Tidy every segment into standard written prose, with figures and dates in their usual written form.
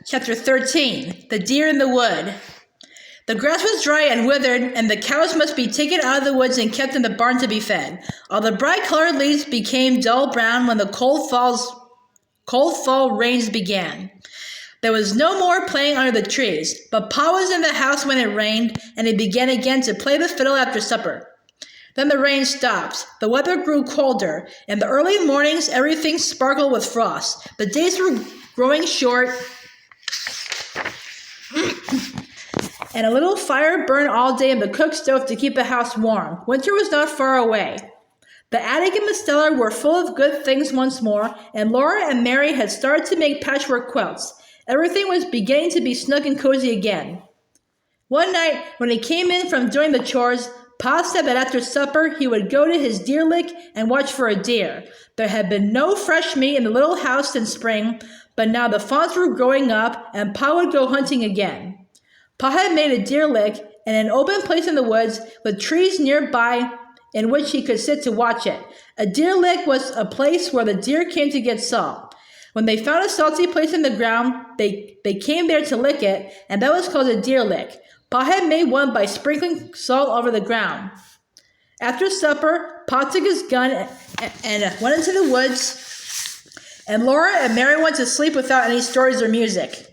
Chapter 13, The Deer in the Wood. The grass was dry and withered, and the cows must be taken out of the woods and kept in the barn to be fed. All the bright-colored leaves became dull brown when the cold fall rains began. There was no more playing under the trees, but Pa was in the house when it rained, and he began again to play the fiddle after supper. Then the rain stopped. The weather grew colder. In the early mornings, everything sparkled with frost. The days were growing short, and a little fire burned all day in the cook stove to keep the house warm. Winter was not far away. The attic and the cellar were full of good things once more, and Laura and Mary had started to make patchwork quilts. Everything was beginning to be snug and cozy again. One night, when he came in from doing the chores, Pa said that after supper he would go to his deer lick and watch for a deer. There had been no fresh meat in the little house since spring, but now the fawns were growing up, and Pa would go hunting again. Pa had made a deer lick in an open place in the woods with trees nearby in which he could sit to watch it. A deer lick was a place where the deer came to get salt. When they found a salty place in the ground, they came there to lick it, and that was called a deer lick. Pa had made one by sprinkling salt over the ground. After supper, Pa took his gun and went into the woods, and Laura and Mary went to sleep without any stories or music.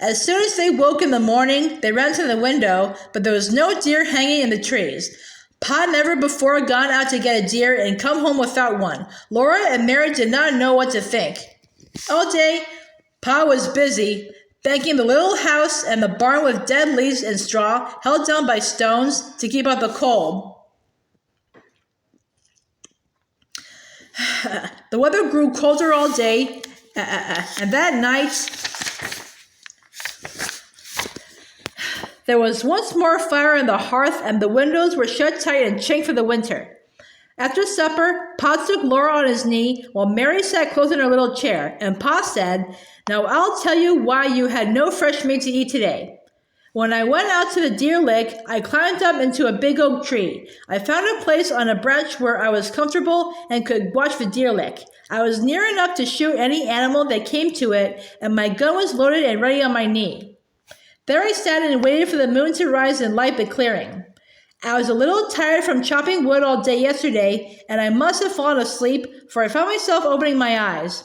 As soon as they woke in the morning, they ran to the window, but there was no deer hanging in the trees. Pa never before gone out to get a deer and come home without one. Laura and Mary did not know what to think. All day, Pa was busy banking the little house and the barn with dead leaves and straw held down by stones to keep out the cold. The weather grew colder all day, and that night there was once more fire in the hearth, and the windows were shut tight and chained for the winter. After supper, Pa took Laura on his knee while Mary sat close in her little chair, and Pa said, "Now I'll tell you why you had no fresh meat to eat today. When I went out to the deer lick, I climbed up into a big oak tree. I found a place on a branch where I was comfortable and could watch the deer lick. I was near enough to shoot any animal that came to it, and my gun was loaded and ready on my knee. There I sat and waited for the moon to rise and light the clearing. I was a little tired from chopping wood all day yesterday, and I must have fallen asleep, for I found myself opening my eyes.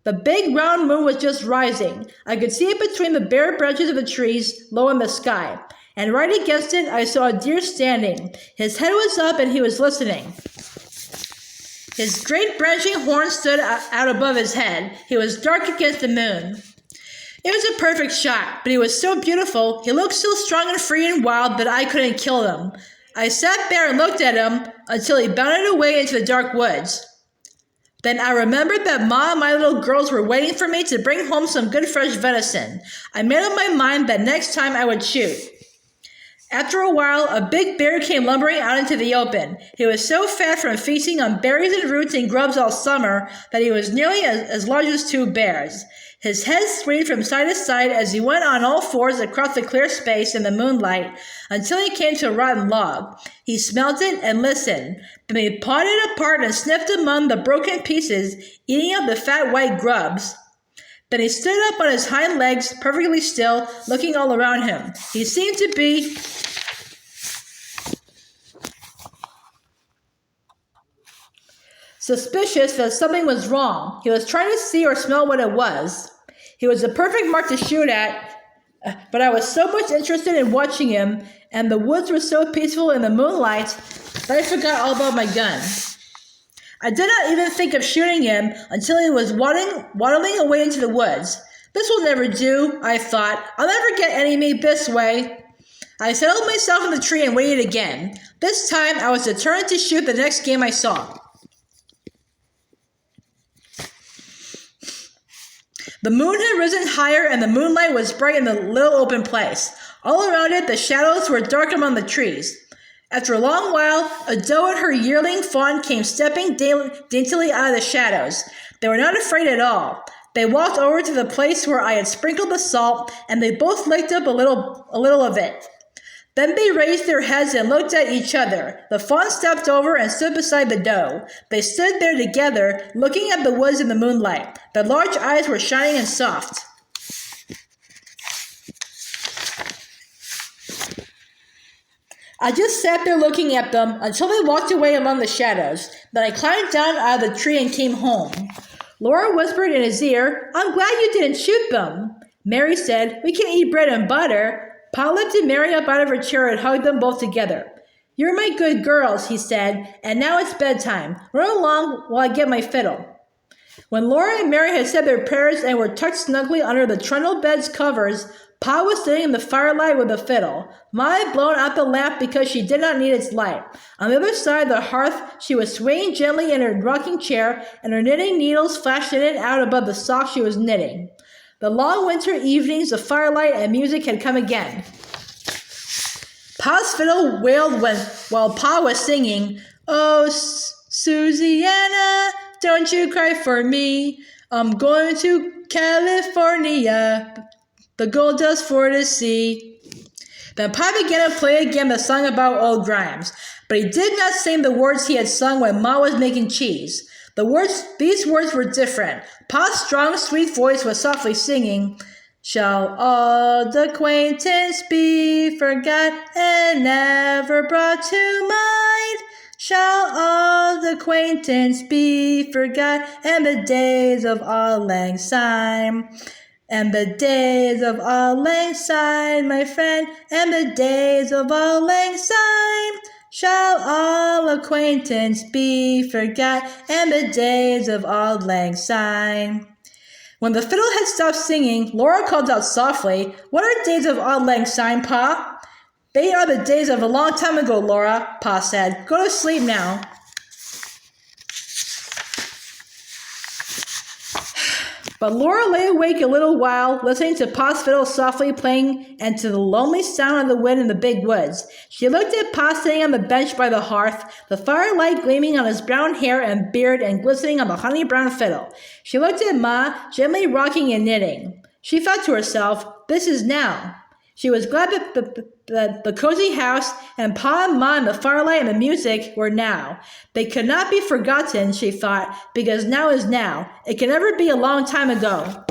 The big round moon was just rising. I could see it between the bare branches of the trees low in the sky, and right against it I saw a deer standing. His head was up and he was listening. His great branching horns stood out above his head. He was dark against the moon. It was a perfect shot, but he was so beautiful, he looked so strong and free and wild that I couldn't kill him. I sat there and looked at him until he bounded away into the dark woods. Then I remembered that Ma and my little girls were waiting for me to bring home some good fresh venison. I made up my mind that next time I would shoot. After a while, a big bear came lumbering out into the open. He was so fat from feasting on berries and roots and grubs all summer that he was nearly as large as two bears. His head swayed from side to side as he went on all fours across the clear space in the moonlight until he came to a rotten log. He smelt it and listened. Then he pawed it apart and sniffed among the broken pieces, eating up the fat white grubs. Then he stood up on his hind legs, perfectly still, looking all around him. He seemed to be suspicious that something was wrong. He was trying to see or smell what it was. He was a perfect mark to shoot at, but I was so much interested in watching him, and the woods were so peaceful in the moonlight, that I forgot all about my gun. I did not even think of shooting him until he was waddling away into the woods. This will never do, I thought. I'll never get any meat this way. I settled myself in the tree and waited again. This time I was determined to shoot the next game I saw. The moon had risen higher, and the moonlight was bright in the little open place. All around it, the shadows were dark among the trees. After a long while, a doe and her yearling fawn came stepping daintily out of the shadows. They were not afraid at all. They walked over to the place where I had sprinkled the salt, and they both licked up a little of it. Then they raised their heads and looked at each other. The fawn stepped over and stood beside the doe. They stood there together, looking at the woods in the moonlight. Their large eyes were shining and soft. I just sat there looking at them until they walked away among the shadows. Then I climbed down out of the tree and came home. Laura whispered in his ear, "I'm glad you didn't shoot them." Mary said, "We can eat bread and butter." Pa lifted Mary up out of her chair and hugged them both together. "You're my good girls," he said, "and now it's bedtime. Run along while I get my fiddle." When Laura and Mary had said their prayers and were tucked snugly under the trundle bed's covers, Pa was sitting in the firelight with a fiddle. Ma had blown out the lamp because she did not need its light. On the other side of the hearth, she was swaying gently in her rocking chair, and her knitting needles flashed in and out above the socks she was knitting. The long winter evenings of firelight and music had come again. Pa's fiddle wailed while Pa was singing, "Oh, Susanna, don't you cry for me. I'm going to California, the gold dust for to see." Then Pa began to play again the song about old Grimes, but he did not sing the words he had sung when Ma was making cheese. These words were different. Pa's strong, sweet voice was softly singing, "Shall all acquaintance be forgot and never brought to mind? Shall all acquaintance be forgot and the days of auld lang syne? And the days of auld lang syne, my friend, and the days of auld lang syne. Shall all acquaintance be forgot and the days of auld lang syne?" When the fiddle had stopped singing, Laura called out softly, "What are days of auld lang syne, Pa?" "They are the days of a long time ago, Laura," Pa said. "Go to sleep now." But Laura lay awake a little while, listening to Pa's fiddle softly playing and to the lonely sound of the wind in the big woods. She looked at Pa sitting on the bench by the hearth, the firelight gleaming on his brown hair and beard and glistening on the honey brown fiddle. She looked at Ma, gently rocking and knitting. She thought to herself, "This is now." She was glad that the cozy house and Pa and Ma and the firelight and the music were now. They could not be forgotten, she thought, because now is now. It can never be a long time ago.